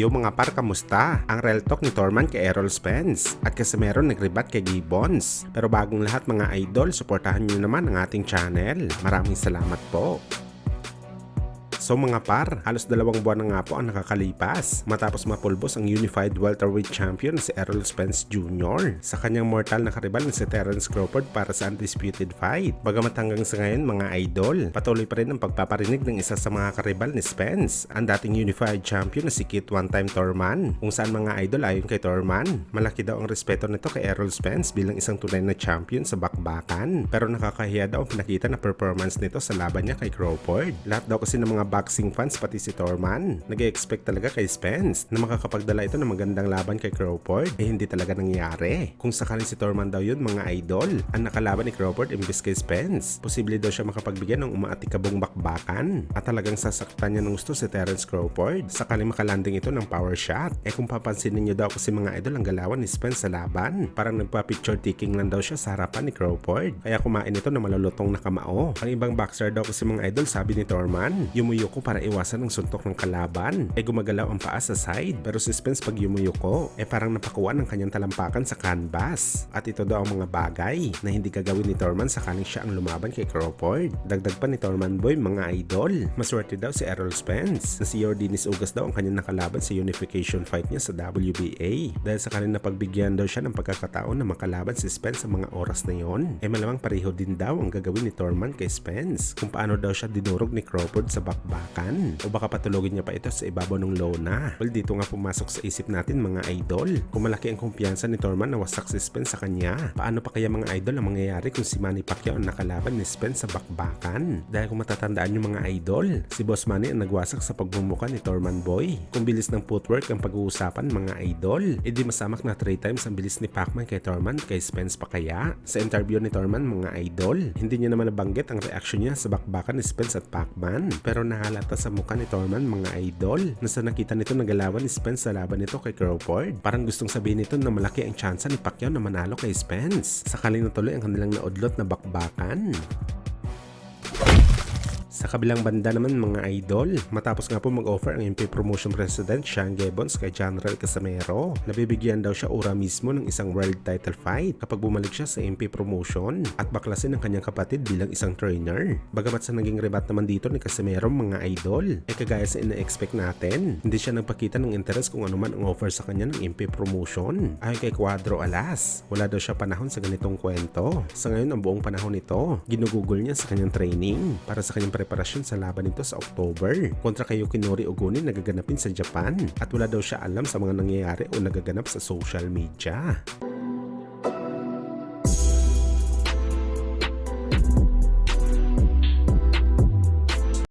Yo mga par, kamusta? Ang real talk ni Thurman kay Errol Spence at Casimero nagrebat kay Gibbons. Pero bagong lahat mga idol, suportahan nyo naman ang ating channel. Maraming salamat po. So mga par, halos 2 buwan na nga po ang nakakalipas matapos mapulbos ang Unified Welterweight Champion si Errol Spence Jr. sa kanyang mortal na karibal na si Terence Crawford para sa undisputed fight. Bagamat hanggang sa ngayon mga idol, patuloy pa rin ang pagpaparinig ng isa sa mga karibal ni Spence, ang dating Unified Champion na si Kit One Time Thurman. Kung saan mga idol, ayon kay Thurman, malaki daw ang respeto nito kay Errol Spence bilang isang tunay na champion sa bakbakan. Pero nakakahiya daw ang pinakita na performance nito sa laban niya kay Crawford. Lahat daw kasi ng mga boxing fans pati si Thurman nag-expect talaga kay Spence na makakapagdala ito ng magandang laban kay Crawford, hindi talaga nangyari. Kung sakaling si Thurman daw yun mga idol ang nakalaban ni Crawford imbis kay Spence, posible daw siya makapagbigyan ng umaatikabong bakbakan at talagang sasaktan niya ng gusto si Terence Crawford sakaling makalanding ito ng power shot. Kung papansinin niyo daw kasi mga idol ang galawan ni Spence sa laban, parang nagpa-picture taking lang daw siya sa harapan ni Crawford, kaya kumain ito ng malulutong na kamao. Ang ibang boxer daw kasi mga idol, sabi ni Thurman, yumuyuko para iwasan ang suntok ng kalaban, gumagalaw ang paa sa side, pero si Spence pag yumuyuko parang napakuan ang kanyang talampakan sa canvas. At ito daw ang mga bagay na hindi gagawin ni Thurman sakaling siya ang lumaban kay Crawford. Dagdag pa ni Thurman boy mga idol, maswerte daw si Errol Spence na si Yordenis Ugas daw ang kanyang nakalaban sa unification fight niya sa WBA, dahil sakaling napagbigyan daw siya ng pagkakataon na makalaban si Spence sa mga oras na yon. Malamang pareho din daw ang gagawin ni Thurman kay Spence kung paano daw siya dinurog ni Crawford sa bakbakan, o baka patulogin niya pa ito sa ibabaw ng lona. Well, dito nga pumasok sa isip natin mga idol, kung malaki ang kumpiyansa ni Thurman na wasak si Spence sa kanya, paano pa kaya mga idol ang mangyayari kung si Manny Pacquiao ang nakalaban ni Spence sa bakbakan? Dahil kung matatandaan nyo mga idol, si Boss Manny ang nagwasak sa pagbumuka ni Thurman boy. Kung bilis ng footwork ang pag-uusapan mga idol, di masamak na 3 times ang bilis ni Pacman kay Thurman kay Spence pa kaya? Sa interview ni Thurman mga idol, hindi niya naman nabanggit ang reaksyon niya sa bakbakan ni Spence at Pacman, pero nahalata sa mukha ni Thurman mga idol na sa nakita nito nagalawan ni Spence sa laban nito kay Crawford, parang gustong sabihin nito na malaki ang tsansa ni Pacquiao na manalo kay Spence sakaling natuloy ang kanilang naudlot na bakbakan. Sa kabilang banda naman mga idol, matapos nga po mag-offer ang MP Promotion President Sean Gibbons kay General Casimero, nabibigyan daw siya ura mismo ng isang world title fight kapag bumalik siya sa MP Promotion at baklasin ang kanyang kapatid bilang isang trainer. Bagamat sa naging rebat naman dito ni Casimero mga idol, kagaya sa ina-expect natin, hindi siya nagpakita ng interes kung ano man ang offer sa kanya ng MP Promotion. Ayon kay Cuadro Alas, wala daw siya panahon sa ganitong kwento. Sa ngayon ang buong panahon nito, ginugugol niya sa kanyang training para sa kanyang preparasyon sa laban nito sa October kontra kay Yukinori Oguni na gaganapin sa Japan, at wala daw siya alam sa mga nangyayari o nagaganap sa social media.